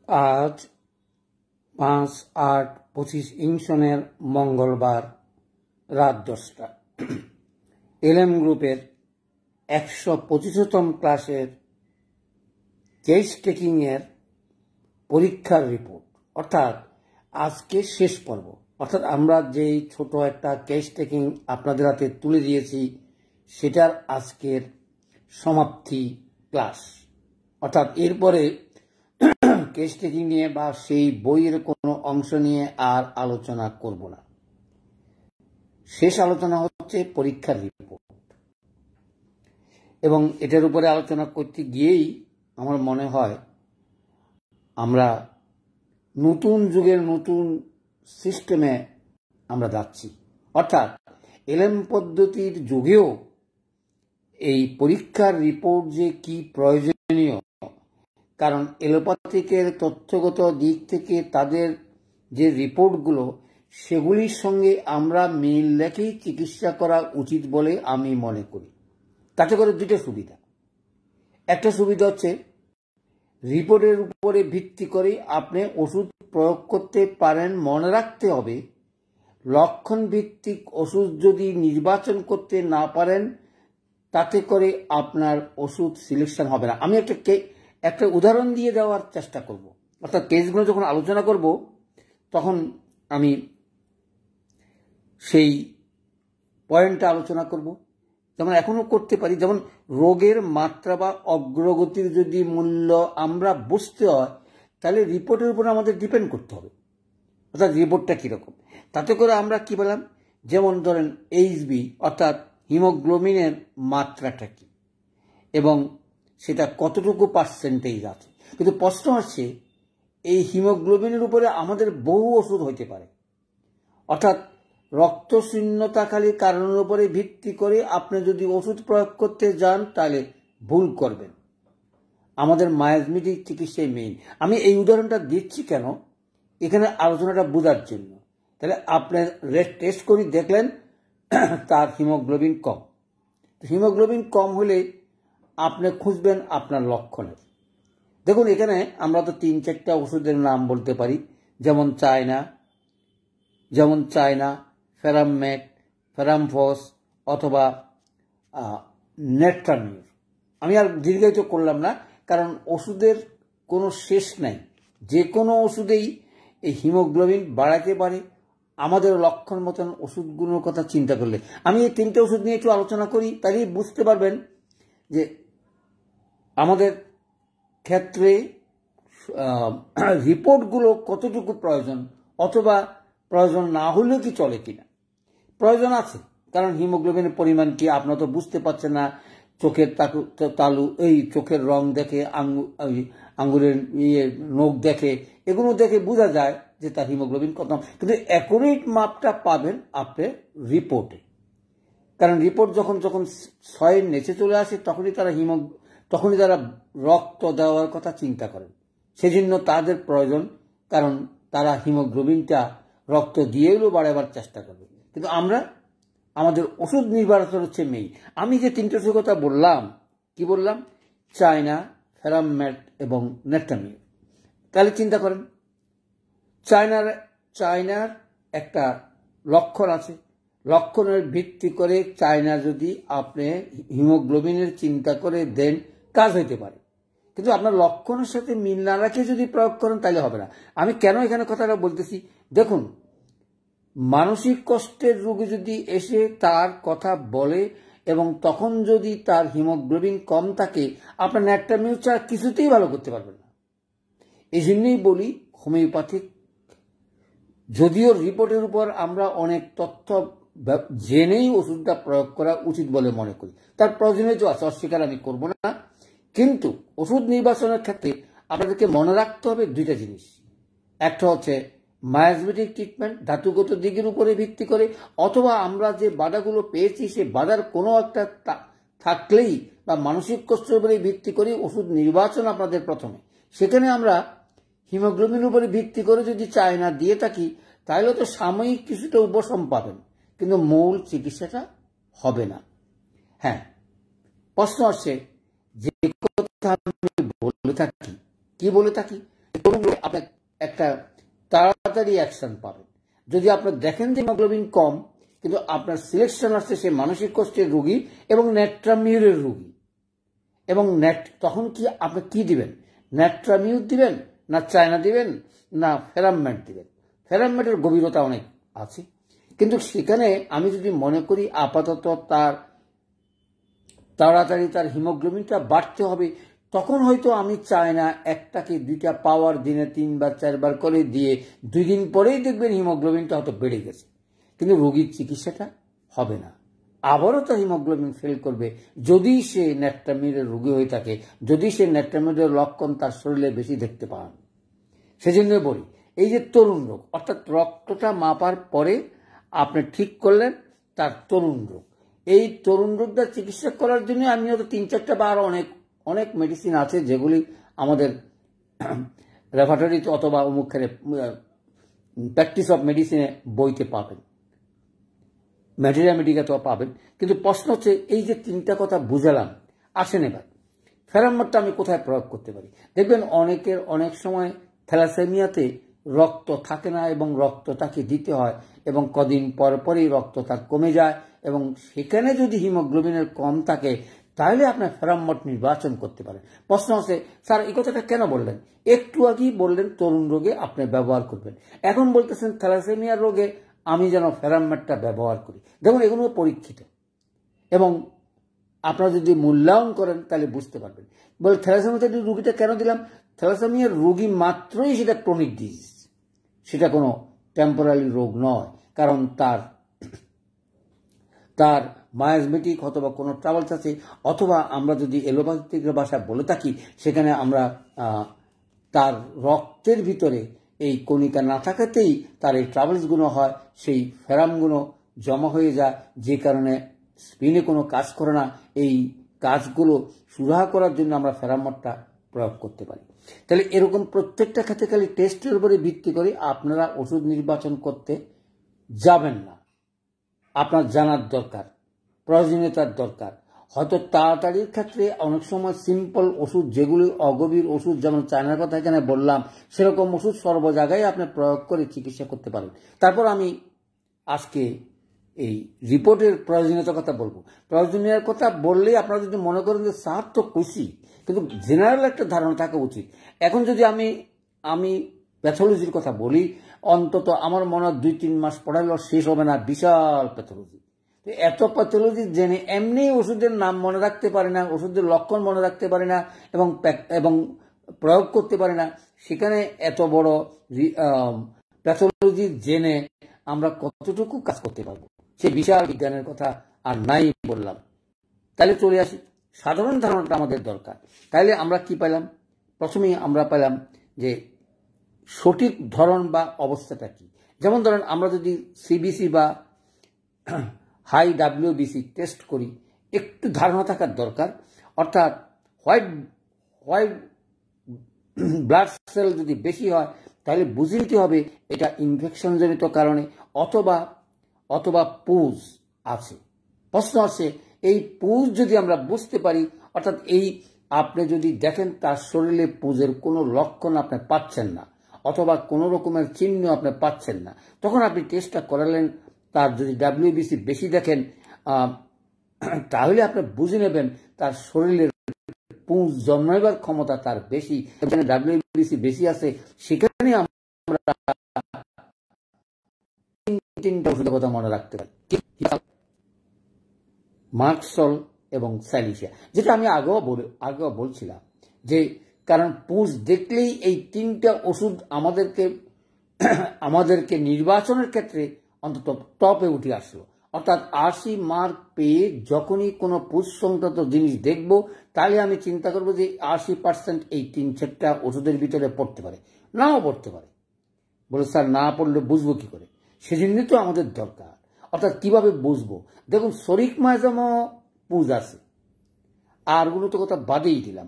আজ 5/8/25 সনের মঙ্গলবার রাত 10টা এলএম গ্রুপের 125তম ক্লাসের কেস টেকিং এর পরীক্ষার রিপোর্ট, অর্থাৎ আজকে শেষ পর্ব। অর্থাৎ আমরা যেই ছোট একটা কেস টেকিং আপনাদের হাতে তুলে দিয়েছি সেটার আজকের সমাপ্তি ক্লাস। অর্থাৎ এরপরে কেস টেকিং নিয়ে বা সেই বইয়ের কোনো অংশ নিয়ে আর আলোচনা করব না। শেষ আলোচনা হচ্ছে পরীক্ষার রিপোর্ট, এবং এটার উপরে আলোচনা করতে গিয়েই আমার মনে হয় আমরা নতুন যুগের নতুন সিস্টেমে আমরা যাচ্ছি। অর্থাৎ এলএম পদ্ধতির যুগেও এই পরীক্ষার রিপোর্ট যে কি প্রয়োজনীয়, কারণ এলোপ্যাথিকের তথ্যগত দিক থেকে তাদের যে রিপোর্টগুলো সেগুলির সঙ্গে আমরা মিল রেখেই চিকিৎসা করা উচিত বলে আমি মনে করি। তাতে করে দুটো সুবিধা। একটা সুবিধা হচ্ছে রিপোর্টের উপরে ভিত্তি করে আপনি ওষুধ প্রয়োগ করতে পারেন। মনে রাখতে হবে, লক্ষণ ভিত্তিক ওষুধ যদি নির্বাচন করতে না পারেন তাতে করে আপনার ওষুধ সিলেকশন হবে না। আমি একটা উদাহরণ দিয়ে দেওয়ার চেষ্টা করব। অর্থাৎ কেসগুলো যখন আলোচনা করব তখন আমি সেই পয়েন্টটা আলোচনা করব। যেমন এখনো করতে পারি, যেমন রোগের মাত্রা বা অগ্রগতির যদি মূল্য আমরা বুঝতে হয় তাহলে রিপোর্টের উপর আমাদের ডিপেন্ড করতে হবে। অর্থাৎ রিপোর্টটা কীরকম, তাতে করে আমরা কি বললাম, যেমন ধরেন এইচবি অর্থাৎ হিমোগ্লোবিনের মাত্রাটা কি এবং সেটা কতটুকু পার্সেন্টেজ আছে। কিন্তু প্রশ্ন হচ্ছে এই হিমোগ্লোবিনের উপরে আমাদের বহু ওষুধ হইতে পারে। অর্থাৎ রক্তশূন্যতাকালীন কারণের উপরে ভিত্তি করে আপনি যদি ওষুধ প্রয়োগ করতে যান তাহলে ভুল করবেন। আমাদের মায়োজমেটিক চিকিৎসায় মেইন। আমি এই উদাহরণটা দিচ্ছি কেন, এখানে আলোচনাটা বোঝার জন্য। তাহলে আপনি টেস্ট করে দেখলেন তার হিমোগ্লোবিন কম। হিমোগ্লোবিন কম হলে আপনি খুঁজবেন আপনার লক্ষণের। দেখুন এখানে আমরা তো 3-4টা ওষুধের নাম বলতে পারি, যেমন চায়না, ফেরামমেট, ফেরামফস অথবা নেট্রামিউর। আমি আর দীর্ঘায়িত করলাম না, কারণ ওষুধের কোনো শেষ নাই। যে কোনো ওষুধেই এই হিমোগ্লোবিন বাড়াতে পারে। আমাদের লক্ষণ মতন ওষুধগুলোর কথা চিন্তা করলে আমি এই 3টে ওষুধ নিয়ে একটু আলোচনা করি, তাহলেই বুঝতে পারবেন যে আমাদের ক্ষেত্রে রিপোর্টগুলো কতটুকু প্রয়োজন, অথবা প্রয়োজন না হলেও কি চলে কিনা। প্রয়োজন আছে, কারণ হিমোগ্লোবিনের পরিমাণ কি আপনারা তো বুঝতে পারছেন না। চোখের তালু, এই চোখের রং দেখে, আঙ্গুরের নখ দেখে, এগুলো দেখে বোঝা যায় যে তার হিমোগ্লোবিন কত। কিন্তু অ্যাকুরেট মাপটা পাবেন আপনি রিপোর্টে, কারণ রিপোর্ট যখন 6-এর নিচে চলে আসে তখনই তারা রক্ত দেওয়ার কথা চিন্তা করেন। সেজন্য তাদের প্রয়োজন, কারণ তারা হিমোগ্লোবিনটা রক্ত দিয়েও বাড়াবার চেষ্টা করবে। কিন্তু আমাদের ওষুধ নির্বাচন হচ্ছে মেইন। আমি যে 3টে ওষুধের কথা বললাম, কি বললাম, চায়না, ফেরামমেট এবং নেট্রামিউর। তাহলে চিন্তা করেন, চায়নার একটা লক্ষণ আছে। লক্ষণের ভিত্তি করে চায়না যদি আপনি হিমোগ্লোবিনের চিন্তা করে দেন কাজ হইতে পারে, কিন্তু আপনার লক্ষণের সাথে মিল না রাখে যদি প্রয়োগ করেন তাহলে হবে না। আমি কেন এখানে কথাটা বলতেছি, দেখুন মানসিক কষ্টের রোগী যদি এসে তার কথা বলে এবং তখন যদি তার হিমোগ্লোবিন কম থাকে, আপনার নেট্রামিউর ছাড়া কিছুতেই ভালো করতে পারবেন না। এই জন্যই বলি হোমিওপ্যাথিক, যদিও রিপোর্টের উপর আমরা অনেক তথ্য জেনেই ওষুধটা প্রয়োগ করা উচিত বলে মনে করি, তার প্রয়োজনীয়তা আছে, অস্বীকার আমি করব না। কিন্তু ওষুধ নির্বাচনের ক্ষেত্রে আপনাদেরকে মনে রাখতে হবে 2টা জিনিস। একটা হচ্ছে মায়োজমেটিক ট্রিটমেন্ট, ধাতুগত দিকের উপরে ভিত্তি করে, অথবা আমরা যে বাধাগুলো পেয়েছি সে বাধার কোনো একটা থাকলেই বা মানসিক কষ্টের উপরে ভিত্তি করে ওষুধ নির্বাচন আপনাদের প্রথমে। সেখানে আমরা হিমোগ্লোবিনের উপরে ভিত্তি করে যদি চায়না দিয়ে থাকি তাহলে তো সাময়িক কিছুটা উপশম পাবেন, কিন্তু মূল চিকিৎসাটা হবে না। হ্যাঁ, প্রশ্ন আসছে যে কথা আমি বলে থাকি, কি বলে থাকি, আপনি একটা তাড়াতাড়ি অ্যাকশন পাবেন। যদি আপনি দেখেন যে হিমোগ্লোবিন কম, কিন্তু আপনার সিলেকশন আসছে সে মানসিক কষ্টের রোগী এবং ন্যাট্রামিউরের রোগী, এবং তখন কি আপনি কি দিবেন? ন্যাট্রামিউর দিবেন, না চায়না দিবেন, না ফেরামমেট দিবেন? ফেরামমেটের গভীরতা অনেক আছে, কিন্তু সেখানে আমি যদি মনে করি আপাতত তার তাড়াতাড়ি তার হিমোগ্লোবিনটা বাড়তে হবে, তখন হয়তো আমি চায়না একটাকে 2টা পাওয়ার দিনে 3 বার 4 বার করে দিয়ে 2 দিন পরেই দেখবেন হিমোগ্লোবিনটা হয়তো বেড়ে গেছে, কিন্তু রোগীর চিকিৎসাটা হবে না। আবারও তার হিমোগ্লোবিন ফেল করবে যদি সে ন্যাট্রামিউরের রোগী হয়ে থাকে, যদি সে ন্যাট্রামিউরের লক্ষণ তার শরীরে বেশি দেখতে পান। সেজন্য বলি, এই যে তরুণ রোগ, অর্থাৎ রক্তটা মাপার পরে আপনি ঠিক করলেন তার তরুণ রোগ, এই তরুণ রোগটা চিকিৎসা করার জন্য আমি হয়তো 3-4টা বা আরো অনেক অনেক মেডিসিন আছে যেগুলি আমাদের রেফার্টরিতে অথবা অমুকখানে প্র্যাকটিস অফ মেডিসিনে বইতে পাবেন, ম্যাটেরিয়া মেডিকাতেও পাবেন। কিন্তু প্রশ্ন হচ্ছে, এই যে 3টা কথা বুঝালাম, আসেন এবার ফেরামমেটটা আমি কোথায় প্রয়োগ করতে পারি? দেখবেন অনেকের অনেক সময় থ্যালাসেমিয়াতে রক্ত থাকে না এবং রক্ত তাকে দিতে হয়, এবং কদিন পর পরই রক্ত তার কমে যায়, এবং সেখানে যদি হিমোগ্লোবিনের কম থাকে তাহলে আপনার ফেরামমেট নির্বাচন করতে পারেন। প্রশ্ন আছে, স্যার এই কথাটা কেন বললেন? একটু আগেই বললেন তরুণ রোগে আপনি ব্যবহার করবেন, এখন বলতেছেন থ্যালাসেমিয়া রোগে আমি যেন ফেরামমেটটা ব্যবহার করি। দেখুন, এগুলো পরীক্ষিত, এবং আপনারা যদি মূল্যায়ন করেন তাহলে বুঝতে পারবেন। বলে থ্যালাসেমিয়া রোগীটা কেন দিলাম? থ্যালাসেমিয়ার রোগী মাত্রই সেটা ক্রনিক ডিজিজ, সেটা কোনো টেম্পোরারি রোগ নয়, কারণ তার মায়াজমেটিক অথবা কোনো ট্রাভেলস আছে, অথবা আমরা যদি এলোপ্যাথিক ভাষায় বলে থাকি সেখানে আমরা তার রক্তের ভিতরে এই কণিকা না থাকাতেই তার এই ট্রাভেলসগুলো হয়, সেই ফেরামগুলো জমা হয়ে যায়, যে কারণে স্পিনে কোনো কাজ করে না। এই কাজগুলো সুরাহা করার জন্য আমরা ফেরামমেটটা প্রয়োগ করতে পারি। তাহলে এরকম প্রত্যেকটা ক্ষেত্রে খালি টেস্টের উপরে ভিত্তি করে আপনারা ওষুধ নির্বাচন করতে যাবেন না। আপনার জানার দরকার, প্রয়োজনীয়তার দরকার। হয়তো তাড়াতাড়ির ক্ষেত্রে অনেক সময় সিম্পল ওষুধ, যেগুলি অগভীর ওষুধ, যেমন চায়নার কথা এখানে বললাম, সেরকম ওষুধ সর্ব জায়গায় আপনি প্রয়োগ করে চিকিৎসা করতে পারেন। তারপর আমি আজকে এই রিপোর্টের প্রয়োজনীয়তার কথা বলবো। প্রয়োজনীয়তার কথা বললে আপনারা যদি মনে করেন যে স্যার তো খুশি, কিন্তু জেনারেল একটা ধারণা থাকা উচিত। এখন যদি আমি প্যাথোলজির কথা বলি, অন্তত আমার মনে হয় 2-3 মাস পড়ালেও শেষ হবে না, বিশাল প্যাথোলজি। এত প্যাথোলজি জেনে এমনি ওষুধের নাম মনে রাখতে পারে না, ওষুধের লক্ষণ মনে রাখতে পারে না, এবং প্রয়োগ করতে পারে না, সেখানে এত বড় প্যাথোলজি জেনে আমরা কতটুকু কাজ করতে পারবো? সে বিশাল বিজ্ঞানের কথা আর নাই বললাম। তাহলে চলে আসি, সাধারণ ধারণাটা আমাদের দরকার। তাহলে আমরা কি পেলাম? প্রথমেই আমরা পেলাম যে সঠিক ধরন বা অবস্থাটা কি। যেমন ধরেন, আমরা যদি সিবিসি বা হাই ডাব্লিউবিসি টেস্ট করি, একটু ধারণা থাকার দরকার। অর্থাৎ হোয়াইট ব্লাড সেল যদি বেশি হয় তাহলে বুঝে নিতে হবে এটা ইনফেকশনজনিত কারণে, অথবা পুজ আছে। প্রশ্ন আছে, এই পুজ যদি আমরা বুঝতে পারি, অর্থাৎ এই আপনি যদি দেখেন তার শরীরে পুজের কোনো লক্ষণ আপনি পাচ্ছেন না, অথবা কোনো রকমের চিহ্ন আপনি পাচ্ছেন না, তখন আপনি টেস্টটা করালেন। তার যদি ডাব্লিউবিসি বেশি দেখেন তাহলে আপনি বুঝে নেবেন তার শরীরের পুঁজ জন্মাইবার ক্ষমতা তার বেশি, এখানে ডাব্লিউবিসি বেশি আছে। সেখানে আমরা 3টা ওষুধের কথা মনে রাখতে পারি, মার্কসল এবং স্যালিসিয়া, যেটা আমি আগেও বলছিলাম যে কারণ পুঁজ দেখলেই এই 3টা ওষুধ আমাদেরকে নির্বাচনের ক্ষেত্রে অন্তত টপে উঠে আসলো। অর্থাৎ 80 মার্ক পেয়ে যখনই কোনো পুঁজ সংক্রান্ত জিনিস দেখব, তাহলে আমি চিন্তা করবো যে 80% এই 3-4টা ওষুধের ভিতরে পড়তে পারে, নাও পড়তে পারে। বলে স্যার না পড়লে বুঝবো কি করে? সেজন্য তো আমাদের দরকার। অর্থাৎ কিভাবে বুঝবো? দেখুন, শরিক মায়াজামও পুঁজ আছে, আরগুলো তো কথা বাদেই দিলাম।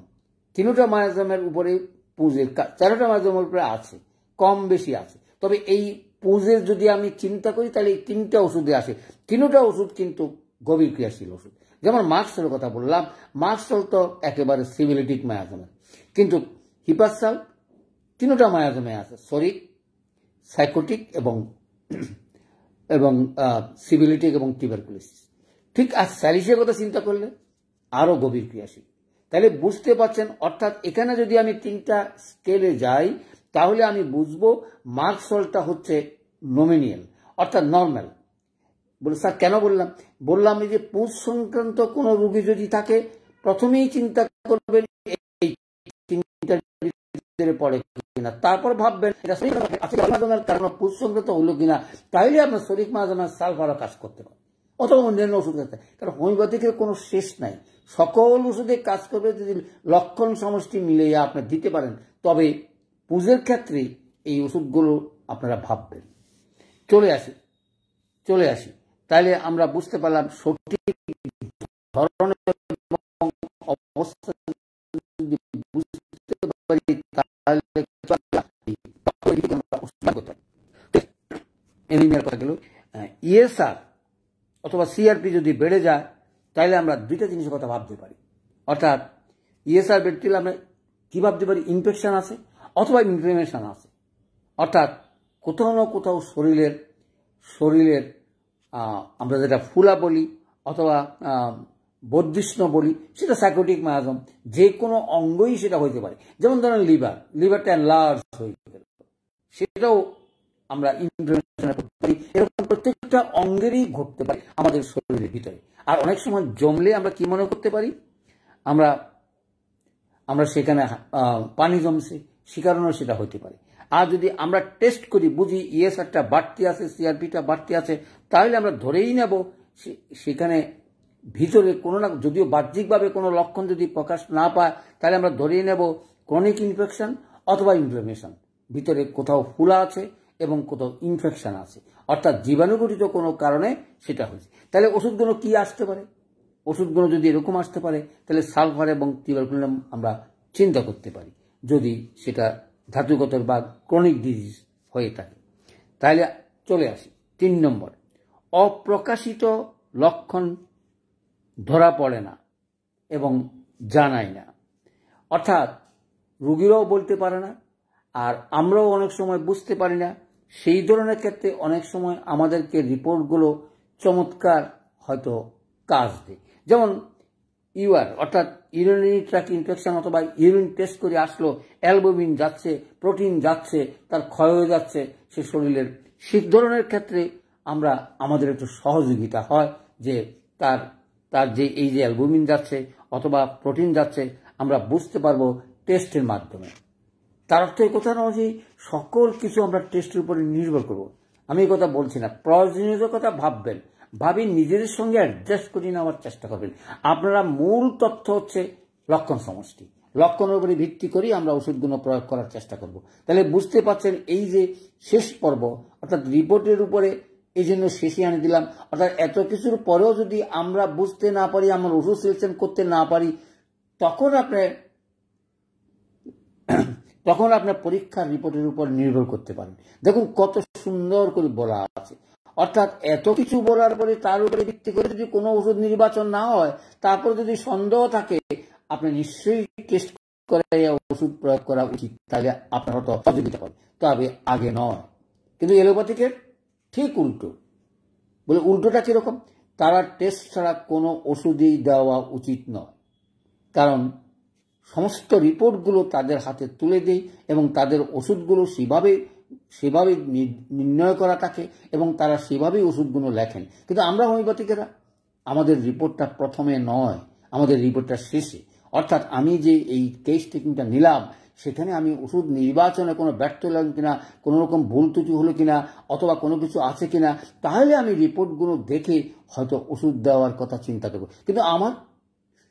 3টা মায়াজামের উপরে পুঁজের, 4টা মায়াজামের উপরে আছে, কম বেশি আছে। তবে এই পুঁজের যদি আমি চিন্তা করি তাহলে এই 3টা ওষুধে আসে। 3টা ওষুধ কিন্তু গভীর ক্রিয়াশীল ওষুধ। যেমন মার্কসেলের কথা বললাম, মার্কসেল তো একেবারে সিভিলিটিক মায়াজামের, কিন্তু হিপাসাল তিনটা মায়াজমে আছে, শরিক, সাইকোটিক এবং এবং সিভিলিটিক এবং টিউবারকুলোসিস। ঠিক আর স্যালিসের কথা চিন্তা করলে আরো গভীর ক্রিয়াশীল। তাহলে বুঝতে পারছেন, অর্থাৎ এখানে যদি আমি 3টা স্কেলে যাই তাহলে আমি বুঝবো মার্কসলটা হচ্ছে নমিনিয়াল অর্থাৎ নর্মাল। বলে স্যার কেন বললাম এই যে পুঁজ সংক্রান্ত কোনো রোগী যদি থাকে প্রথমেই চিন্তা করবেন এই 3টার ভিতরে পড়ে কিনা, তারপর ভাববেন এটা কারণ পুঁজ সংক্রান্ত হলো কিনা, তাইলে আপনার শরীর মাঝামাঝ সালফারও কাজ করতে পারে অথবা অন্যান্য ওষুধ খেতে। কারণ হোমিওপ্যাথিকের কোনো শেষ নাই, সকল ওষুধে কাজ করবে যদি লক্ষণ সমষ্টি মিলিয়ে আপনি দিতে পারেন, তবে পুঁজের ক্ষেত্রে এই ওষুধগুলো আপনারা ভাববেন। চলে আসি তাহলে আমরা বুঝতে পারলাম সঠিক ধরনের অবস্থা যদি বুঝতে পারি তাহলে ইএসআর অথবা সিআরপি যদি বেড়ে যায় তাহলে আমরা 2টা জিনিসের কথা ভাবতে পারি। অর্থাৎ ইএসআর বেড়ে গেলে আমরা কি ভাবতে পারি, ইনফেকশন আছে অথবা ইনফ্লামেশন আছে। অর্থাৎ কোথাও না কোথাও শরীরের আমরা যেটা ফুলা বলি অথবা বর্ধিষ্ণু বলি, সেটা সাইকোটিক মায়াজম, যে কোনো অঙ্গই সেটা হইতে পারে। যেমন ধরেন লিভারটা এনলার্জ হয়ে গেল, সেটাও আমরা ইনফ্লামেশন করতে পারি। এরকম প্রত্যেকটা অঙ্গেরই ঘটতে পারে আমাদের শরীরের ভিতরে। আর অনেক সময় জমলে আমরা কি মনে করতে পারি, আমরা সেখানে পানি জমছে, সে কারণেও সেটা হতে পারে। আর যদি আমরা টেস্ট করি বুঝি ইএসআরটা বাড়তি আছে, সিআরপিটা বাড়তি আছে, তাহলে আমরা ধরেই নেব সেখানে ভিতরে কোনো না, যদিও বাহ্যিকভাবে কোনো লক্ষণ যদি প্রকাশ না পায় তাহলে আমরা ধরেই নেব ক্রনিক ইনফেকশন অথবা ইনফ্লামেশন, ভিতরে কোথাও ফুলা আছে এবং কোথাও ইনফেকশন আছে, অর্থাৎ জীবাণুঘটিত কোনো কারণে সেটা হয়েছে। তাহলে ওষুধগুলো কি আসতে পারে, ওষুধগুলো যদি এরকম আসতে পারে তাহলে সালফার এবং টিউবারকুলাম আমরা চিন্তা করতে পারি, যদি সেটা ধাতুগত বা ক্রনিক ডিজিজ হয়ে থাকে। তাহলে চলে আসি 3 নম্বর, অপ্রকাশিত লক্ষণ ধরা পড়ে না এবং জানায় না। অর্থাৎ রোগীরাও বলতে পারে না আর আমরাও অনেক সময় বুঝতে পারি না। সেই ধরনের ক্ষেত্রে অনেক সময় আমাদেরকে রিপোর্টগুলো চমৎকার হয়তো কাজ দেয়। যেমন ইউআর অর্থাৎ ইউরিনারি ট্র্যাক্ট ইনফেকশন অথবা ইউরিন টেস্ট করে আসলো, অ্যালবুমিন যাচ্ছে, প্রোটিন যাচ্ছে, তার ক্ষয় হয়ে যাচ্ছে সে শরীরের, সেই ধরনের ক্ষেত্রে আমাদের একটু সহযোগিতা হয় যে তার যে এই যে অ্যালবুমিন যাচ্ছে অথবা প্রোটিন যাচ্ছে আমরা বুঝতে পারবো টেস্টের মাধ্যমে। তার অর্থ এই কথা নয় যে সকল কিছু আমরা টেস্টের উপরে নির্ভর করব, আমি এই কথা বলছি না। প্রয়োজনীয় কথা ভাবি নিজেদের সঙ্গে অ্যাডজাস্ট করে নেওয়ার চেষ্টা করবেন। আপনারা মূল তথ্য হচ্ছে লক্ষণ সমষ্টি, লক্ষণের উপরে ভিত্তি করেই আমরা ওষুধগুলো প্রয়োগ করার চেষ্টা করব। তাহলে বুঝতে পারছেন এই যে শেষ পর্ব অর্থাৎ রিপোর্টের উপরে এই জন্য শেষে আনে দিলাম। অর্থাৎ এত কিছুর পরেও যদি আমরা বুঝতে না পারি, আমরা ওষুধ সিলেকশন করতে না পারি, তখন আপনার পরীক্ষার রিপোর্টের উপর নির্ভর করতে পারেন। দেখুন কত সুন্দর করে বলা আছে। অর্থাৎ এত কিছু বলার পরে তার উপরে ভিত্তি করে যদি কোনো ওষুধ নির্বাচন না হয়, তারপর যদি সন্দেহ থাকে, আপনি নিশ্চয়ই টেস্ট করে ওষুধ প্রয়োগ করা উচিত। তাহলে আপনার হয়তো সহযোগিতা করে, তবে আগে নয়। কিন্তু এলোপ্যাথিকের ঠিক উল্টো। বলে উল্টোটা কিরকম, তারা টেস্ট ছাড়া কোনো ওষুধই দেওয়া উচিত নয়। কারণ সমস্ত রিপোর্টগুলো তাদের হাতে তুলে দেয় এবং তাদের ওষুধগুলো সেভাবে নির্ণয় করা থাকে এবং তারা সেভাবেই ওষুধগুলো লেখেন। কিন্তু আমরা হোমিওপ্যাথিকেরা আমাদের রিপোর্টটা প্রথমে নয়, আমাদের রিপোর্টটা শেষে। অর্থাৎ আমি যে এই কেস টেকিংটা নিলাম, সেখানে আমি ওষুধ নির্বাচনে কোনো ব্যর্থ হলাম কিনা, কোনো রকম ভুল ত্রুটি হলো কিনা অথবা কোনো কিছু আছে কিনা, তাহলে আমি রিপোর্টগুলো দেখে হয়তো ওষুধ দেওয়ার কথা চিন্তা করব। কিন্তু আমার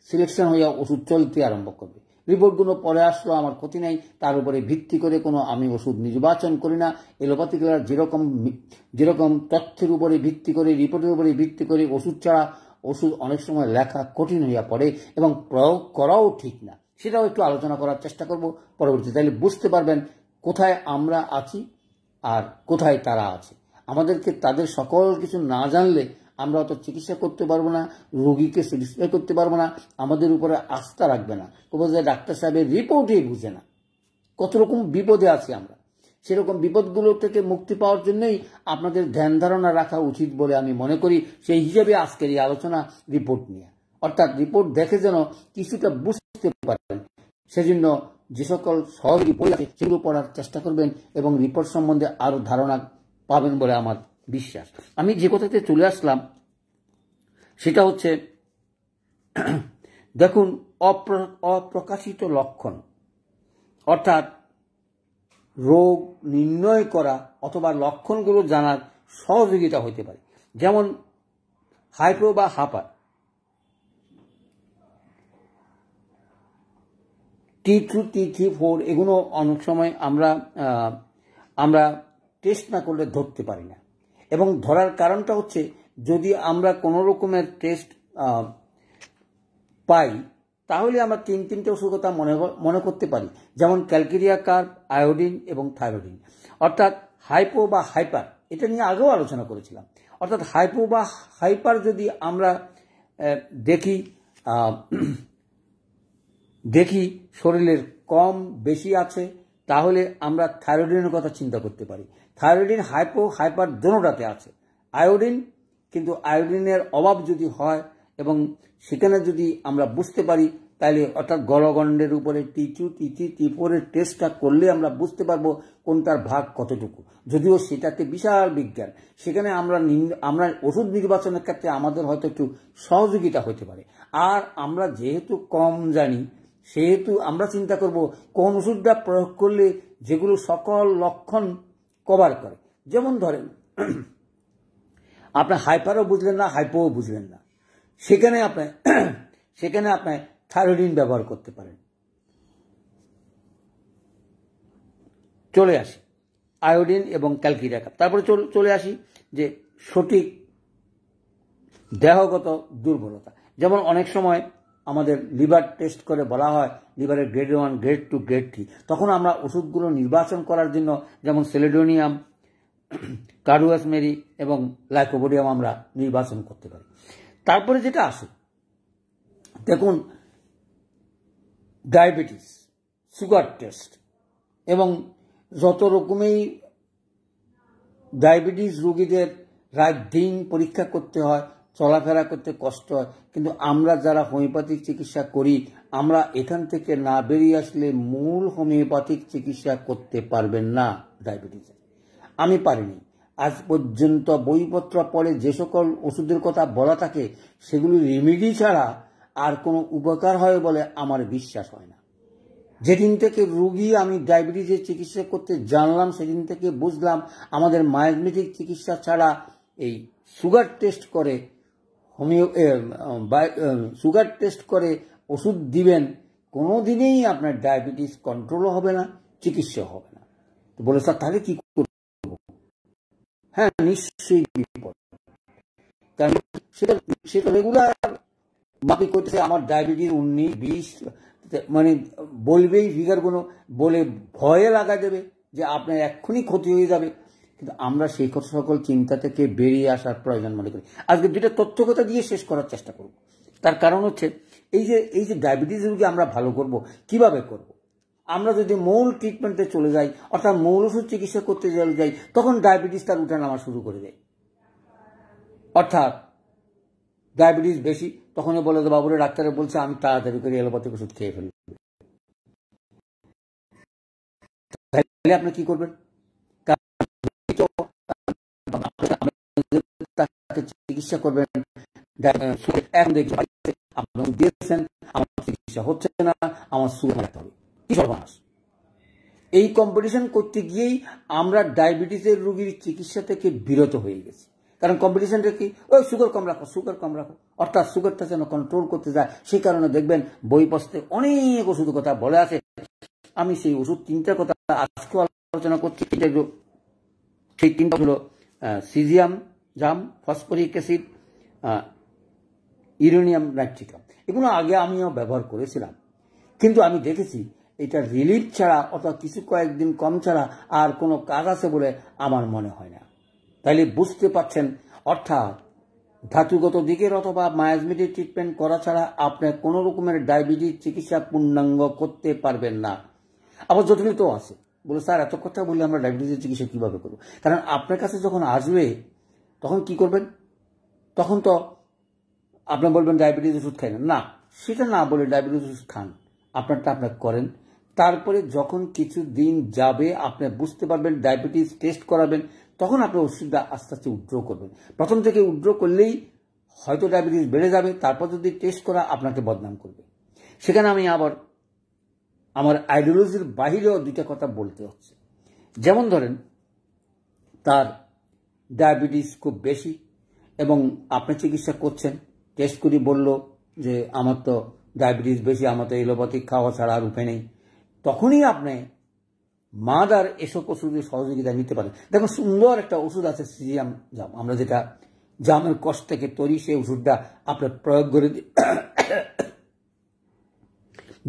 সিলেকশন হয়ে ওষুধ চলতে আরম্ভ করবে, রিপোর্টগুলো পরে আসলো, আমার ক্ষতি নেই, তার উপরে ভিত্তি করে কোনো আমি ওষুধ নির্বাচন করি না। এলোপ্যাথিকরা যেরকম তথ্যের উপরে ভিত্তি করে, রিপোর্টের উপরে ভিত্তি করে ওষুধ ছাড়া ওষুধ অনেক সময় লেখা কঠিন হইয়া পড়ে এবং প্রয়োগ করাও ঠিক না। সেটাও একটু আলোচনা করার চেষ্টা করব পরবর্তীতে। তাহলে বুঝতে পারবেন কোথায় আমরা আছি আর কোথায় তারা আছে। আমাদেরকে তাদের সকল কিছু না জানলে আমরা অত চিকিৎসা করতে পারবো না, রোগীকে স্যাটিসফাই করতে পারবো না, আমাদের উপরে আস্থা রাখবে না। ডাক্তার সাহেবের রিপোর্টই বুঝে না, কত রকম বিপদে আছি আমরা। সেরকম বিপদগুলো থেকে মুক্তি পাওয়ার জন্যই আপনাদের ধ্যান ধারণা রাখা উচিত বলে আমি মনে করি। সেই হিসেবে আজকের এই আলোচনা রিপোর্ট নিয়ে, অর্থাৎ রিপোর্ট দেখে যেন কিছুটা বুঝতে পারেন, সেজন্য যে সকল সহযোগী বই আছে সেগুলো পড়ার চেষ্টা করবেন এবং রিপোর্ট সম্বন্ধে আরো ধারণা পাবেন বলে আমার বিশ্বাস। আমি যে কথাতে চলে আসলাম সেটা হচ্ছে, দেখুন, অপ্রকাশিত লক্ষণ, অর্থাৎ রোগ নির্ণয় করা অথবা লক্ষণগুলো জানার সহযোগিতা হতে পারে। যেমন হাইপো বা হাপার, T2, T3, 4 এগুলো অনেক সময় আমরা টেস্ট না করলে ধরতে পারি না। এবং ধরার কারণটা হচ্ছে, যদি আমরা কোনো রকমের টেস্ট পাই তাহলে আমরা তিনটে ওষুধ কথা মনে করতে পারি, যেমন ক্যালকেরিয়া কার্ব, আয়োডিন এবং থাইরোডিন। অর্থাৎ হাইপো বা হাইপার, এটা নিয়ে আগেও আলোচনা করেছিলাম। অর্থাৎ হাইপো বা হাইপার যদি আমরা দেখি শরীরের কম বেশি আছে, তাহলে আমরা থাইরয়েডের কথা চিন্তা করতে পারি। থাইরয়েডিন হাইপো হাইপার দোনোটাতে আছে আয়োডিন, কিন্তু আয়োডিনের অভাব যদি হয় এবং সেখানে যদি আমরা বুঝতে পারি, তাহলে অর্থাৎ গলগণ্ডের উপরে T2, T3, T4 এর টেস্টটা করলে আমরা বুঝতে পারবো কোনটার ভাগ কতটুকু। যদিও সেটাতে বিশাল বিজ্ঞান, সেখানে আমরা ওষুধ নির্বাচনের ক্ষেত্রে আমাদের হয়তো একটু সহযোগিতা হতে পারে। আর আমরা যেহেতু কম জানি, সেহেতু আমরা চিন্তা করব কোন ওষুধটা প্রয়োগ করলে যেগুলো সকল লক্ষণ কভার করে। যেমন ধরেন, আপনার হাইপারও বুঝলেন না, হাইপোও বুঝলেন না, সেখানে আপনি থাইরয়েডিন ব্যবহার করতে পারেন। চলে আসি আয়োডিন এবং ক্যালকেরিয়া কার্ব। তারপরে চলে আসি যে সঠিক দেহগত দুর্বলতা। যেমন অনেক সময় আমাদের লিভার টেস্ট করে বলা হয় লিভারের গ্রেড 1, গ্রেড 2, গ্রেড 3, তখন আমরা ওষুধগুলো নির্বাচন করার জন্য যেমন সেলেডোনিয়াম, কার্ডুয়াসমেরি এবং লাইকোপোডিয়াম আমরা নির্বাচন করতে পারি। তারপরে যেটা আসে, দেখুন, ডায়াবেটিস, সুগার টেস্ট এবং যত রকমেই ডায়াবেটিস রোগীদের রাত দিন পরীক্ষা করতে হয়, চলাফেরা করতে কষ্ট হয়, কিন্তু আমরা যারা হোমিওপ্যাথিক চিকিৎসা করি, আমরা এখান থেকে না বেরিয়ে আসলে মূল হোমিওপ্যাথিক চিকিৎসা করতে পারবেন না ডায়াবেটিসের। আমি পারিনি আজ পর্যন্ত। বইপত্র পড়ে যে সকল ওষুধের কথা বলা থাকে সেগুলি রেমেডি ছাড়া আর কোনো উপকার হয় বলে আমার বিশ্বাস হয় না। যেদিন থেকে রোগী আমি ডায়াবেটিসের চিকিৎসা করতে জানলাম, সেদিন থেকে বুঝলাম আমাদের মায়োমেটিক চিকিৎসা ছাড়া এই সুগার টেস্ট করে ওষুধ দিবেন, কোনোদিনই আপনার ডায়াবেটিস কন্ট্রোলও হবে না, চিকিৎসা হবে না। তো বলে, স্যার তাহলে কি করব? হ্যাঁ, নিশ্চয়ই বিপদ, কারণ সেটা রেগুলার মাপি করতেছে। আমার ডায়াবেটিস 19, 20, মানে বলবেই ফিগারগুলো বলে ভয়ে লাগা দেবে যে আপনার এক্ষুনি ক্ষতি হয়ে যাবে। কিন্তু আমরা সেই সকল চিন্তা থেকে বেরিয়ে আসার প্রয়োজন মনে করি। আজকে দুটো তথ্যকথা দিয়ে শেষ করার চেষ্টা করব। তার কারণ হচ্ছে, এই যে ডায়াবেটিস রোগী আমরা ভালো করব, কিভাবে করব? আমরা যদি মূল ট্রিটমেন্টে চলে যাই, অর্থাৎ মূল ওষুধ চিকিৎসা করতে যাই, তখন ডায়াবেটিস তার উঠানামা শুরু করে দেয়। অর্থাৎ ডায়াবেটিস বেশি, তখনই বলে, বাবুরে ডাক্তারে বলছে আমি তাড়াতাড়ি করে এলোপ্যাথিক ওষুধ খেয়ে ফেলব। তাহলে আপনি কি করবেন? চিকিৎসা করবেন, দিয়েছেন, আমার চিকিৎসা হচ্ছে না, আমার সুগার রাখতে হবে, কি সর্বনাশ। এই কম্পিটিশন করতে গিয়েই আমরা ডায়াবেটিসের রোগীর চিকিৎসা থেকে বিরত হয়ে গেছি। কারণ কম্পিটিশনটা কি? ওই সুগার কম রাখো, অর্থাৎ সুগারটা যেন কন্ট্রোল করতে যায়। সেই কারণে দেখবেন বই পত্রে অনেক ওষুধ কথা বলে আছে। আমি সেই ওষুধ তিনটার কথা আজকে আলোচনা করছি। সেই তিনটা হলো সিজিয়াম জাম, ফসফরিক অ্যাসিড, ইউরেনিয়াম নাইট্রিকাম। এগুলো আগে আমিও ব্যবহার করেছিলাম, কিন্তু আমি দেখেছি এটা রিলিফ ছাড়া অথবা কিছু কয়েকদিন কম ছাড়া আর কোনো কাজ আছে বলে আমার মনে হয় না। তাইলে বুঝতে পারছেন, অর্থাৎ ধাতুগত দিকের অথবা মায়োমেটিক ট্রিটমেন্ট করা ছাড়া আপনি কোনো রকমের ডায়াবেটিস চিকিৎসা পূর্ণাঙ্গ করতে পারবেন না। আবার জটিলতাও আছে। বলে স্যার এত কথা বললে আমরা ডায়াবেটিসের চিকিৎসা কীভাবে করবো? কারণ আপনার কাছে যখন আসবে তখন কি করবেন? তখন তো আপনি বলবেন ডায়াবেটিস ওষুধ খাই না, সেটা না বলে ডায়াবেটিস ওষুধ খান, আপনারটা আপনার করেন। তারপরে যখন কিছু দিন যাবে আপনি বুঝতে পারবেন, ডায়াবেটিস টেস্ট করাবেন, তখন আপনি ওষুধটা আস্তে আস্তে উইথড্র করবেন। প্রথম থেকে উইথড্র করলেই হয়তো ডায়াবেটিস বেড়ে যাবে, তারপর যদি টেস্ট করা আপনাকে বদনাম করবে। সেখানে আমি আবার আমার আইডিওলজির বাহিরেও দুইটা কথা বলতে হচ্ছে। যেমন ধরেন তার ডায়াবেটিস খুব বেশি এবং আপনি চিকিৎসা করছেন, টেস্ট করে বলল যে আমার তো ডায়াবেটিস বেশি, আমার তো এলোপ্যাথিক খাওয়া ছাড়া আর উপায় নেই, তখনই আপনি মাদার এসব ওষুধের সহযোগিতা নিতে পারেন। দেখুন সুন্দর একটা ওষুধ আছে সিজিয়াম জাম, আমরা যেটা জামের কষ থেকে তৈরি, সেই ওষুধটা আপনার প্রয়োগ করে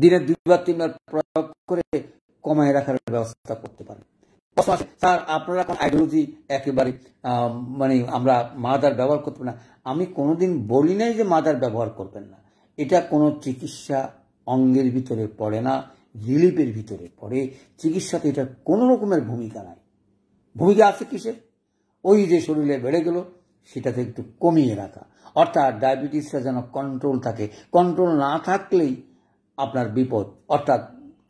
দিনে 2-3 বার প্রয়োগ করে কমায় রাখার ব্যবস্থা করতে পারেন। স্যার আপনারা এখন আইডিওলজি একেবারে মানে আমরা মাদার ব্যবহার করতে না, আমি কোনোদিন বলি নাই যে মাদার ব্যবহার করবেন না। এটা কোনো চিকিৎসা অঙ্গের ভিতরে পড়ে না, রিলিফের ভিতরে পড়ে। চিকিৎসাতে এটার কোনো রকমের ভূমিকা নাই। ভূমিকা আছে কিসের? ওই যে শরীরে বেড়ে গেল সেটাতে একটু কমিয়ে রাখা, অর্থাৎ ডায়াবেটিসটা যেন কন্ট্রোল থাকে। কন্ট্রোল না থাকলেই আপনার বিপদ। অর্থাৎ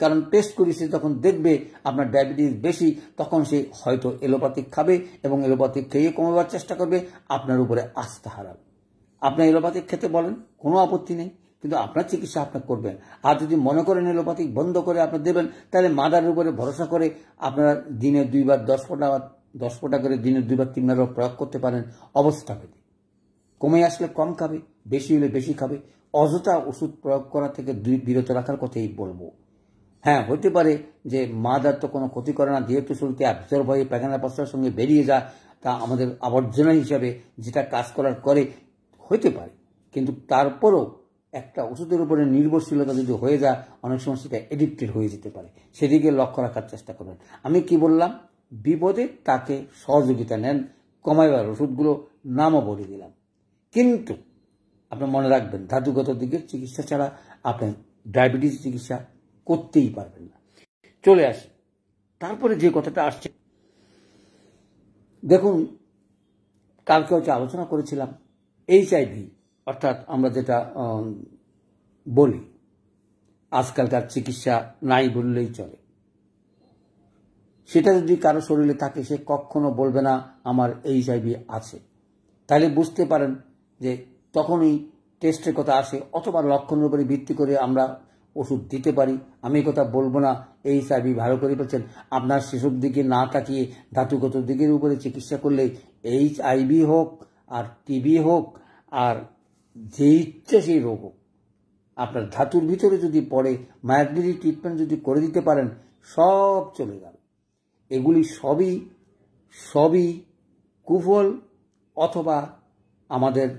কারণ টেস্ট করেছে যখন দেখবে আপনার ডায়াবেটিস বেশি, তখন সে হয়তো এলোপ্যাথিক খাবে এবং এলোপ্যাথিক খেয়ে কমাবার চেষ্টা করবে, আপনার উপরে আস্থা হারাবে। আপনার এলোপ্যাথিক খেতে বলেন, কোনো আপত্তি নেই, কিন্তু আপনার চিকিৎসা আপনি করবেন। আর যদি মনে করেন এলোপ্যাথিক বন্ধ করে আপনি দেবেন, তাহলে মাদারের উপরে ভরসা করে আপনারা দিনে 2 বার 10 ফোঁটা করে দিনে 2-3 বার প্রয়োগ করতে পারেন। অবস্থা পেতে কমে আসলে কম খাবে, বেশি হলে বেশি খাবে। অযথা ওষুধ প্রয়োগ করা থেকে বিরত রাখার কথাই বলবো। হ্যাঁ, হতে পারে যে মাদার তো কোনো ক্ষতি করে না, যেহেতু শরীরতে অ্যাবজর্ব হয়ে পায়খানা প্রস্রাবের সঙ্গে বেরিয়ে যায়, তা আমাদের আবর্জনা হিসাবে যেটা কাজ করার করে হতে পারে। কিন্তু তারপরও একটা ওষুধের উপরে নির্ভরশীলতা যদি হয়ে যায়, অনেক সময় সেটা এডিক্টেড হয়ে যেতে পারে। সেদিকে লক্ষ্য রাখার চেষ্টা করবেন। আমি কি বললাম? বিপদে তাকে সহযোগিতা নেন, কমাইবার ওষুধগুলো নামও বলে দিলাম। কিন্তু আপনি মনে রাখবেন, ধাতুগত দিকের চিকিৎসা ছাড়া আপনি ডায়াবেটিস চিকিৎসা করতেই পারবেন না। চলে আসি তারপরে যে কথাটা আসছে, দেখুন কালকে হচ্ছে আলোচনা করেছিলাম HIV, অর্থাৎ আমরা যেটা বলি আজকালকার চিকিৎসা নাই বললেই চলে। সেটা যদি কারো শরীরে থাকে, সে কখনো বলবে না আমার HIV আছে। তাহলে বুঝতে পারেন যে তখনই টেস্টের কথা আসে, অথবা লক্ষণের উপরে ভিত্তি করে আমরা ওষুধ দিতে পারি। আমি এই কথা বলবো না HIV ভালো করে পেয়েছেন, আপনার সেসব দিকে না তাকিয়ে ধাতুগত দিকের উপরে চিকিৎসা করলে HIV হোক আর TB হোক আর যে ইচ্ছে সেই রোগ হোক, আপনার ধাতুর ভিতরে যদি পড়ে মায়াগিরি ট্রিটমেন্ট যদি করে দিতে পারেন, সব চলে যাবে। এগুলি সবই কুফল, অথবা আমাদের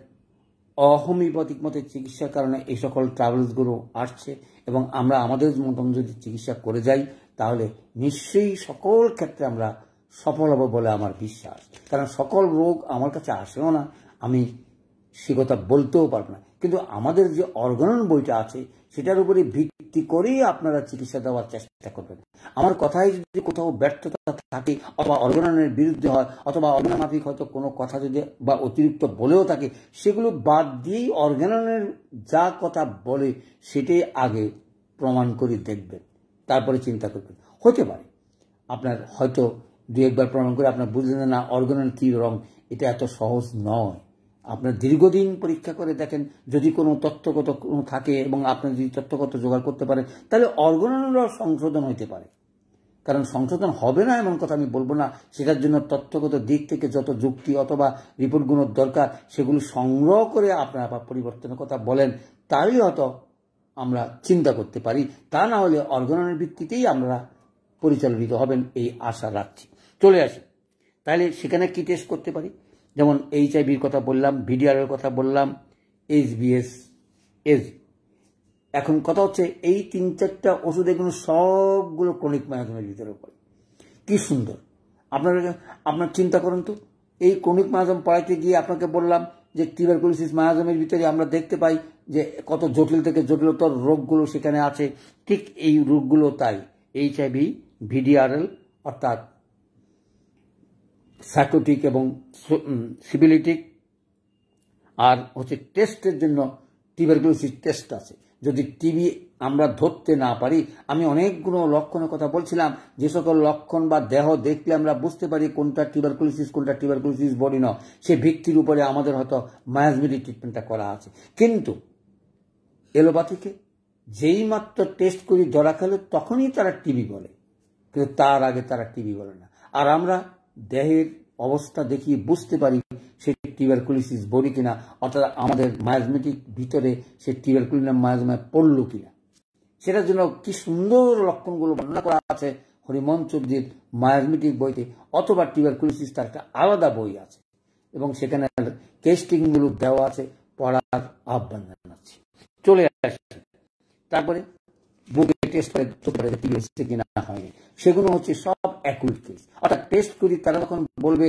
অহোমিওপ্যাথিক মতে চিকিৎসার কারণে এই সকল ট্রাভেলসগুলো আসছে। এবং আমরা আমাদের মতন যদি চিকিৎসা করে যাই, তাহলে নিশ্চয়ই সকল ক্ষেত্রে আমরা সফল হব বলে আমার বিশ্বাস। কারণ সকল রোগ আমার কাছে আসেও না, আমি সে কথা বলতেও পারবো না। কিন্তু আমাদের যে অর্গানন বইটা আছে, সেটার উপরে ভিত্তি করেই আপনারা চিকিৎসা দেওয়ার চেষ্টা করবেন। আমার কথায় যদি কোথাও ব্যর্থতা থাকে, অথবা অর্গাননের বিরুদ্ধে হয়, অথবা অর্গানন মাফিক হয়তো কোনো কথা যদি বা অতিরিক্ত বলেও থাকে, সেগুলো বাদ দিয়েই অর্গাননের যা কথা বলে সেটাই আগে প্রমাণ করে দেখবেন, তারপরে চিন্তা করবেন। হতে পারে আপনার হয়তো 2-1 বার প্রমাণ করে আপনার বুঝলেন না অর্গানন কী রং, এটা এত সহজ নয়। আপনার দীর্ঘদিন পরীক্ষা করে দেখেন, যদি কোনো তথ্যগত থাকে এবং আপনি যদি তথ্যগত জোগাড় করতে পারেন, তাহলে অর্গাননেরও সংশোধন হইতে পারে। কারণ সংশোধন হবে না এমন কথা আমি বলবো না, সেটার জন্য তথ্যগত দিক থেকে যত যুক্তি অথবা রিপোর্টগুলোর দরকার, সেগুলো সংগ্রহ করে আপনারা পরিবর্তনের কথা বলেন, তাহলে হয়তো আমরা চিন্তা করতে পারি। তা না হলে অর্গাননের ভিত্তিতেই আমরা পরিচালিত হবেন এই আশা রাখছি। চলে আসি তাহলে সেখানে কি টেস্ট করতে পারি? যেমন HIVর কথা বললাম, VDRর কথা বললাম, HBS, AZ। এখন কথা হচ্ছে এই 3-4টা ওষুধ এগুলো সবগুলো ক্রনিক মায়াজমের ভিতরে পড়ে। কি সুন্দর! আপনার চিন্তা করুন তো, এই ক্রনিক মায়াজম পড়াইতে গিয়ে আপনাকে বললাম যে টিউবারকুলোসিস মায়াজমের ভিতরে আমরা দেখতে পাই যে কত জটিল থেকে জটিলতর রোগগুলো সেখানে আছে। ঠিক এই রোগগুলো তাই HIV, VDRL অর্থাৎ সাইকোটিক এবং সিফিলিটিক, আর হচ্ছে টেস্টের জন্য টিউবারকুলোসিস টেস্ট আছে। যদি টিবি আমরা ধরতে না পারি, আমি অনেকগুলো লক্ষণের কথা বলছিলাম, যে সকল লক্ষণ বা দেহ দেখলে আমরা বুঝতে পারি কোনটা টিউবারকুলোসিস কোনটা টিউবারকুলোসিস বডি নয়, সে ভিত্তির উপরে আমাদের হয়তো মায়াজমেটিক ট্রিটমেন্টটা করা আছে। কিন্তু এলোপ্যাথিকে যেই মাত্র টেস্ট করি ধরা খেলে তখনই তারা টিবি বলে, কিন্তু তার আগে তারা টিবি বলে না। আর আমরা দেহের অবস্থা দেখিয়ে বুঝতে পারি সে টিউবারকুলোসিস বডি কিনা, অর্থাৎ আমাদের মায়াজমেটিক ভিতরে সে টিউবারকুলিনাম মায়াজমায় পড়ল কিনা। সেটার জন্য কি সুন্দর লক্ষণগুলো বর্ণনা করা আছে হরিমোহন চৌধুরীর মায়াজমেটিক বইতে, অথবা টিউবারকুলোসিস তার একটা আলাদা বই আছে এবং সেখানে টেস্টিংগুলো দেওয়া আছে, পড়ার আহ্বান জানাচ্ছি। চলে আসছে তারপরে বুকে টেস্ট করে টিবি হচ্ছে কিনা হয়নি, সেগুলো হচ্ছে সব অ্যাকুইট কেস, অর্থাৎ টেস্ট করি তারা যখন বলবে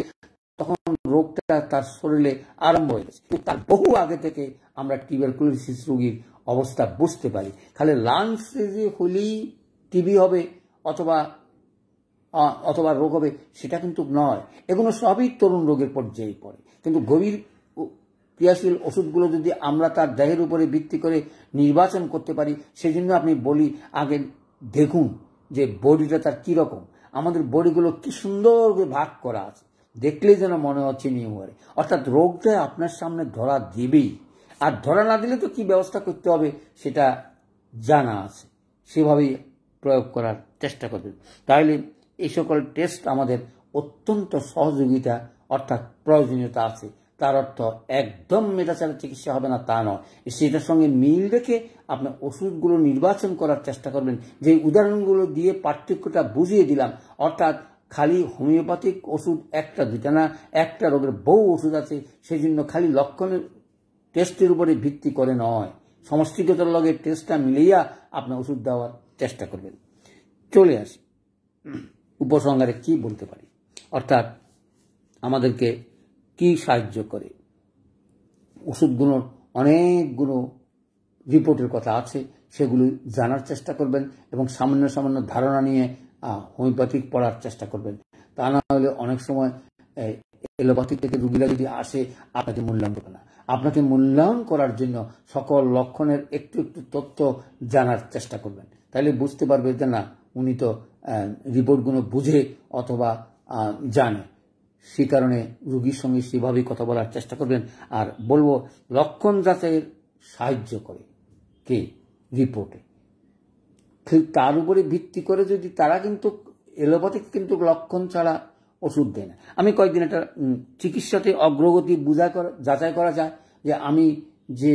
তখন রোগটা তার শরীরে আরম্ভ হয়ে গেছে, কিন্তু তার বহু আগে থেকে আমরা টিউবারকুলোসিস রোগীর অবস্থা বুঝতে পারি। খালি লাংসে যে হলেই টিবি হবে অথবা রোগ হবে সেটা কিন্তু নয়, এগুলো সবই তরুণ রোগের পর্যায়ে পড়ে। কিন্তু গভীর ক্রিয়াশীল ওষুধগুলো যদি আমরা তার দেহের উপরে ভিত্তি করে নির্বাচন করতে পারি, সেজন্য আপনি বলি আগে দেখুন যে বডিটা তার কীরকম। আমাদের বডিগুলো কি সুন্দর ভাগ করা আছে, দেখলেই যেন মনে হচ্ছে নিউমারে, অর্থাৎ রোগটা আপনার সামনে ধরা দিবেই। আর ধরা না দিলে তো কি ব্যবস্থা করতে হবে সেটা জানা আছে, সেভাবেই প্রয়োগ করার চেষ্টা করবেন। তাহলে এই সকল টেস্ট আমাদের অত্যন্ত সহযোগিতা অর্থাৎ প্রয়োজনীয়তা আছে। তার অর্থ একদম মেটাচারা চিকিৎসা হবে না তা নয়, সেটার সঙ্গে মিল রেখে আপনি ওষুধগুলো নির্বাচন করার চেষ্টা করবেন। যে উদাহরণগুলো দিয়ে পার্থক্যটা বুঝিয়ে দিলাম, অর্থাৎ খালি হোমিওপ্যাথিক ওষুধ একটা দুটা না, একটা রোগের বহু ওষুধ আছে, সেই জন্য খালি লক্ষণের টেস্টের উপরে ভিত্তি করে নয়, সমষ্টিগত লগে টেস্টটা মিলিয়ে আপনার ওষুধ দেওয়ার চেষ্টা করবেন। চলে আসি উপসংহারে কি বলতে পারি, অর্থাৎ আমাদেরকে কি সাহায্য করে। ওষুধগুলোর অনেকগুলো রিপোর্টের কথা আছে, সেগুলো জানার চেষ্টা করবেন এবং সামান্য সামান্য ধারণা নিয়ে হোমিওপ্যাথিক পড়ার চেষ্টা করবেন। তা না হলে অনেক সময় এলোপ্যাথিক থেকে রুগীরা যদি আসে আপনাকে মূল্যায়ন করবে না। আপনাকে মূল্যায়ন করার জন্য সকল লক্ষণের একটু একটু তথ্য জানার চেষ্টা করবেন, তাহলে বুঝতে পারবে যে না উনি তো রিপোর্টগুলো বুঝে অথবা জানে। সে কারণে রুগীর সঙ্গে সেভাবেই কথা বলার চেষ্টা করবেন। আর বলবো লক্ষণ যাচাইয়ের সাহায্য করে কে রিপোর্টে, তার উপরে ভিত্তি করে যদি তারা কিন্তু এলোপ্যাথিক কিন্তু লক্ষণ ছাড়া ওষুধ দেয় না। আমি কয়েকদিন একটা চিকিৎসাতে অগ্রগতি যাচাই করা যায় যে আমি যে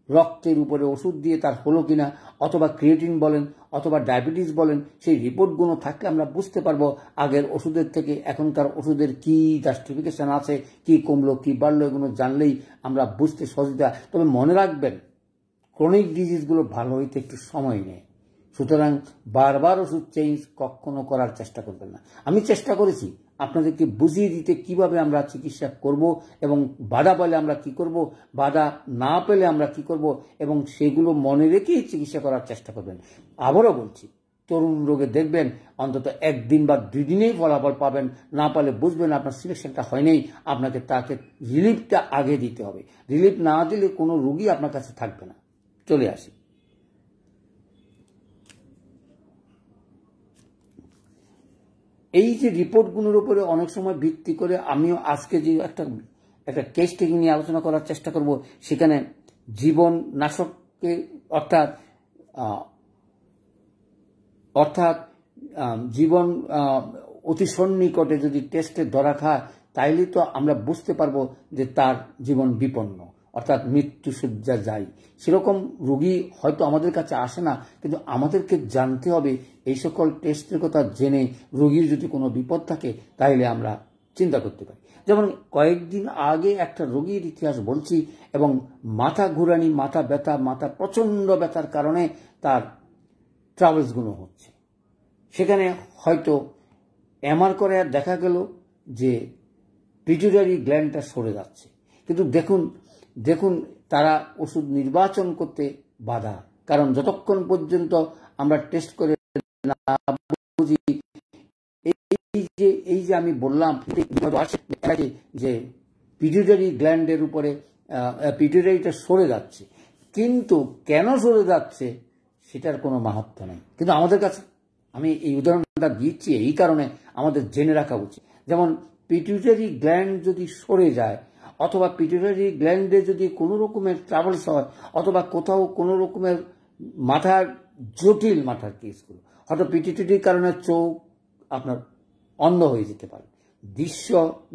রক্তের উপরে ওষুধ দিয়ে তার হলো কিনা, অথবা ক্রিয়েটিন বলেন অথবা ডায়াবেটিস বলেন, সেই রিপোর্টগুলো থাকলে আমরা বুঝতে পারবো আগের ওষুধের থেকে এখনকার ওষুধের কি জাস্টিফিকেশন আছে, কি কমলো কি বাড়লো, এগুলো জানলেই আমরা বুঝতে সহজতা। তবে মনে রাখবেন ক্রনিক ডিজিজগুলো ভালো হইতে একটু সময় নেয়, সুতরাং বারবার ওষুধ চেঞ্জ কখনো করার চেষ্টা করবেন না। আমি চেষ্টা করেছি আপনাদেরকে বুঝিয়ে দিতে কিভাবে আমরা চিকিৎসা করব এবং বাধা পেলে আমরা কি করব, বাধা না পেলে আমরা কি করব, এবং সেগুলো মনে রেখেই চিকিৎসা করার চেষ্টা করবেন। আবারও বলছি, তরুণ রোগে দেখবেন অন্তত একদিন বা 2 দিনেই ফলাফল পাবেন, না পালে বুঝবেন আপনার সিলেকশনটা হয়নি, আপনাকে তাকে রিলিফটা আগে দিতে হবে। রিলিফ না দিলে কোনো রোগী আপনার কাছে থাকবে না। চলে আসি এই যে রিপোর্টগুলোর উপরে অনেক সময় ভিত্তি করে আমিও আজকে যে একটা কেস টেকিং নিয়ে আলোচনা করার চেষ্টা করব, সেখানে জীবন নাশককে অর্থাৎ জীবন অতি সন্নিকটে যদি টেস্টে ধরা খায়, তাইলে তো আমরা বুঝতে পারবো যে তার জীবন বিপন্ন, অর্থাৎ মৃত্যুশয্যা যায়। সেরকম রোগী হয়তো আমাদের কাছে আসে না, কিন্তু আমাদেরকে জানতে হবে এই সকল টেস্টের কথা জেনে রোগীর যদি কোনো বিপদ থাকে তাহলে আমরা চিন্তা করতে পারি। যেমন কয়েকদিন আগে একটা রোগীর ইতিহাস বলছি, এবং মাথা ঘুরানি, মাথা ব্যথা, মাথা প্রচণ্ড ব্যথার কারণে তার ট্রাভেলসগুলো হচ্ছে। সেখানে হয়তো এমআর করে দেখা গেল যে পিটুইটারি গ্ল্যান্ডটা সরে যাচ্ছে, কিন্তু দেখুন তারা ওষুধ নির্বাচন করতে বাধা, কারণ যতক্ষণ পর্যন্ত আমরা টেস্ট করে না বুঝি এই যে আমি বললাম যে পিটুইটারি গ্ল্যান্ডের উপরে পিটুইটারিটা সরে যাচ্ছে, কিন্তু কেন সরে যাচ্ছে সেটার কোনো মাহাত্ম্য নেই। কিন্তু আমাদের কাছে, আমি এই উদাহরণটা দিচ্ছি এই কারণে আমাদের জেনে রাখা উচিত। যেমন পিটুইটারি গ্ল্যান্ড যদি সরে যায়, অথবা পিটুইটারি গ্ল্যান্ডে যদি কোনো রকমের ট্রাভেলস হয়, অথবা কোথাও কোনো রকমের মাথার জটিল মাথার কেসগুলো, হয়তো পিটুইটারির কারণে চোখ আপনার অন্ধ হয়ে যেতে পারে, দৃশ্য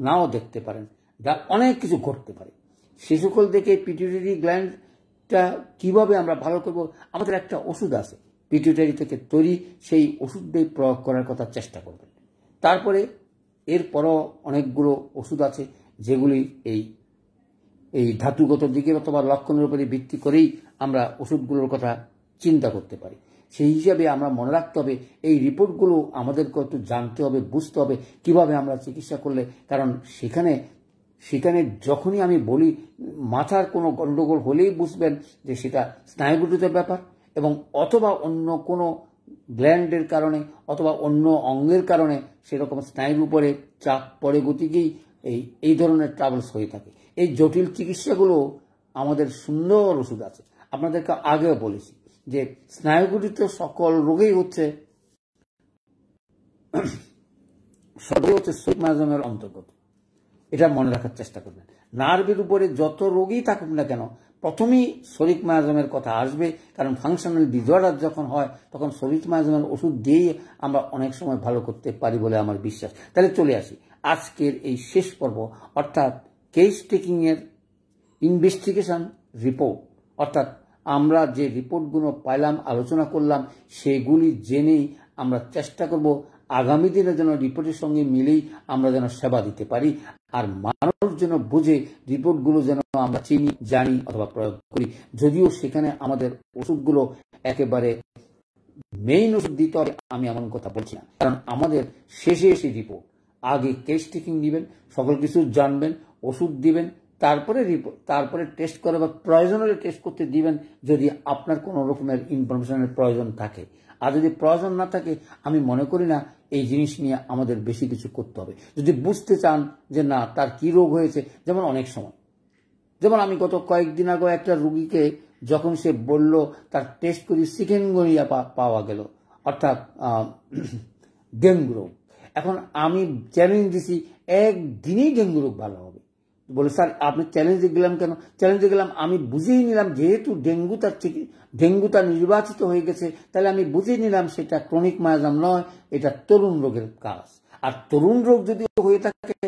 নাও দেখতে পারেন, যা অনেক কিছু ঘটতে পারে। সে সকল দেখে পিটুইটারি গ্ল্যান্ডটা কিভাবে আমরা ভালো করব, আমাদের একটা ওষুধ আছে পিটুইটারি থেকে তৈরি, সেই ওষুধটাই প্রয়োগ করার কথা চেষ্টা করবেন। তারপরে এরপরও অনেকগুলো ওষুধ আছে যেগুলি এই ধাতুগত দিকের অথবা লক্ষণের উপরে ভিত্তি করেই আমরা ওষুধগুলোর কথা চিন্তা করতে পারি। সেই হিসাবে আমরা মনে রাখতে হবে, এই রিপোর্টগুলো আমাদেরকে একটু জানতে হবে, বুঝতে হবে কিভাবে আমরা চিকিৎসা করলে। কারণ সেখানে যখনই আমি বলি মাথার কোনো গণ্ডগোল হলেই বুঝবেন যে সেটা স্নায়ুগঠিত ব্যাপার, এবং অথবা অন্য কোনো গ্ল্যান্ডের কারণে অথবা অন্য অঙ্গের কারণে সেরকম স্নায়ুর উপরে চাপ পড়ে গতিকেই এই ধরনের ট্রাভেলস হয়ে থাকে। এই জটিল চিকিৎসাগুলো আমাদের সুন্দর ওষুধ আছে। আপনাদেরকে আগেও বলেছি যে স্নায়ুগঠিত সকল রোগেই হচ্ছে শরীর মায়াজমের অন্তর্গত। এটা মনে রাখার চেষ্টা করবেন। নার্ভের উপরে যত রোগী থাকুক না কেন, প্রথমেই শরিক মায়াজমের কথা আসবে, কারণ ফাংশনাল ডিসঅর্ডার যখন হয় তখন শরিক মায়াজমের ওষুধ দিয়েই আমরা অনেক সময় ভালো করতে পারি বলে আমার বিশ্বাস। তাহলে চলে আসি আজকের এই শেষ পর্ব, অর্থাৎ কেস টেকিং এর ইনভেস্টিগেশন রিপোর্ট। অর্থাৎ আমরা যে রিপোর্টগুলো পাইলাম, আলোচনা করলাম, সেগুলি জেনেই আমরা চেষ্টা করব আগামী দিনে যেন রিপোর্টের সঙ্গে মিলেই আমরা যেন সেবা দিতে পারি, আর মানুষ যেন বুঝে রিপোর্টগুলো যেন আমরা চিনি, জানি অথবা প্রয়োগ করি। যদিও সেখানে আমাদের ওষুধগুলো একেবারে মেইন ওষুধ দিতে হবে আমি এমন কথা বলছি না, কারণ আমাদের শেষে এসে রিপোর্ট। আগে কেস টেকিং দিবেন, সকল কিছু জানবেন, ওষুধ দিবেন, তারপরে টেস্ট করে বা প্রয়োজন হলে টেস্ট করতে দিবেন যদি আপনার কোনো রকমের ইনফরমেশনের প্রয়োজন থাকে। আর যদি প্রয়োজন না থাকে, আমি মনে করি না এই জিনিস নিয়ে আমাদের বেশি কিছু করতে হবে। যদি বুঝতে চান যে না তার কি রোগ হয়েছে, যেমন অনেক সময়, যেমন আমি গত কয়েকদিন আগে একটা রুগীকে যখন সে বলল তার টেস্ট করি চিকেনগুনিয়া পাওয়া গেল, অর্থাৎ ডেঙ্গু রোগ। এখন আমি চ্যালেঞ্জ দিছি একদিনেই ডেঙ্গু রোগ ভালো হবে। বলে স্যার আপনি চ্যালেঞ্জে গেলাম কেন? চ্যালেঞ্জে গেলাম আমি বুঝেই নিলাম যেহেতু ডেঙ্গু তার নির্বাচিত হয়ে গেছে, তাহলে আমি বুঝেই নিলাম সেটা ক্রনিক মায়াজাম নয়, এটা তরুণ রোগের কাজ। আর তরুণ রোগ যদি হয়ে থাকে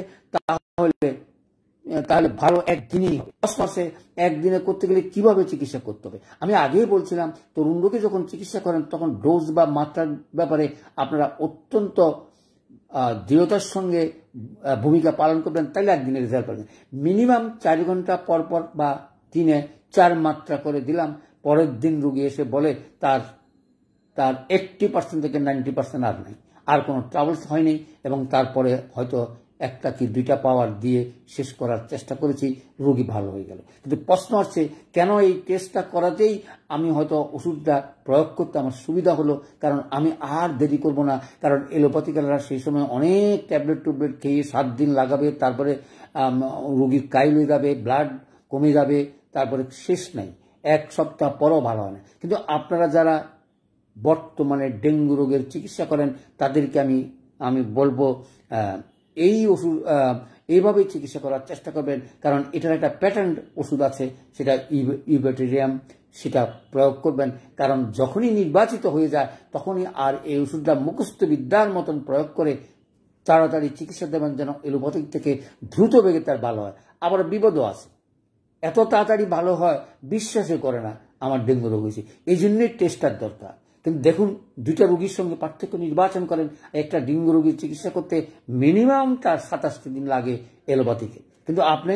তাহলে ভালো একদিনই হবে। 10 মাসে একদিনে করতে গেলে কিভাবে চিকিৎসা করতে হবে আমি আগেই বলছিলাম। তরুণ রোগে যখন চিকিৎসা করেন তখন ডোজ বা মাত্রার ব্যাপারে আপনারা অত্যন্ত দৃঢ়তার সঙ্গে ভূমিকা পালন করবেন, তাইলে একদিনে রেজাল্ট পাবেন। মিনিমাম 4 ঘন্টা পর পর বা দিনে 4 মাত্রা করে দিলাম, পরের দিন রোগী এসে বলে তার 80% থেকে 90% আর নাই, আর কোনো ট্রাভেলস হয়নি, এবং তারপরে হয়তো 1টা কি 2টা পাওয়ার দিয়ে শেষ করার চেষ্টা করেছি, রোগী ভালো হয়ে গেল। কিন্তু প্রশ্ন হচ্ছে কেন এই টেস্টটা করাতেই আমি হয়তো ওষুধটা প্রয়োগ করতে আমার সুবিধা হলো, কারণ আমি আর দেরি করব না। কারণ এলোপ্যাথিক্যালরা সেই সময় অনেক ট্যাবলেট খেয়ে 7 দিন লাগাবে, তারপরে রোগীর কাইল হয়ে যাবে, ব্লাড কমে যাবে, তারপরে শেষ নাই, 1 সপ্তাহ পরও ভালো হয় না। কিন্তু আপনারা যারা বর্তমানে ডেঙ্গু রোগের চিকিৎসা করেন তাদেরকে আমি বলবো এই ওষুধ এইভাবেই চিকিৎসা করার চেষ্টা করবেন, কারণ এটার একটা প্যাটার্ন ওষুধ আছে, সেটা ইউবেটেরিয়াম, সেটা প্রয়োগ করবেন। কারণ যখনই নির্বাচিত হয়ে যায় তখনই আর এই ওষুধটা মুখস্থ বিদ্যার মতন প্রয়োগ করে তাড়াতাড়ি চিকিৎসা দেবেন যেন এলোপ্যাথিক থেকে দ্রুত বেগে তার ভালো হয়। আবার বিপদও আছে, এত তাড়াতাড়ি ভালো হয় বিশ্বাসই করে না আমার ডেঙ্গু রোগ হয়েছে, এই জন্যই টেস্টার দরকার। কিন্তু দেখুন 2টা রোগীর সঙ্গে পার্থক্য নির্বাচন করেন। একটা ডেঙ্গু রোগীর চিকিৎসা করতে মিনিমাম তার 27 দিন লাগে এলোপ্যাথিকে, কিন্তু আপনি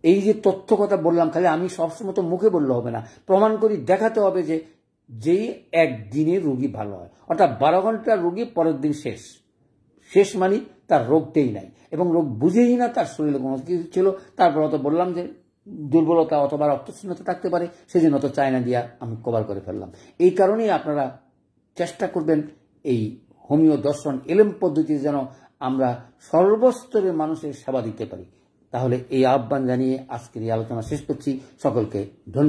এই যে তথ্য কথা বললাম খালি আমি সবসময় তো মুখে বললে হবে না, প্রমাণ করি দেখাতে হবে যে যেই একদিনে রোগী ভালো হয়, অর্থাৎ 12 ঘন্টার রোগী পরের দিন শেষ মানে তার রোগটাই নাই, এবং রোগ বুঝেই না তার শরীরে কোনো কিছু ছিল। তারপর তো বললাম যে দুর্বলতা অথবা রক্তশূন্যতা থাকতে পারে, সেজন্য তো চায়না দিয়া আমি কভার করে ফেললাম। এই কারণেই আপনারা চেষ্টা করবেন এই হোমিও দর্শন এলেম পদ্ধতিতে যেন আমরা সর্বস্তরের মানুষের সেবা দিতে পারি। তাহলে এই আহ্বান জানিয়ে আজকের এই আলোচনা শেষ করছি। সকলকে ধন্যবাদ।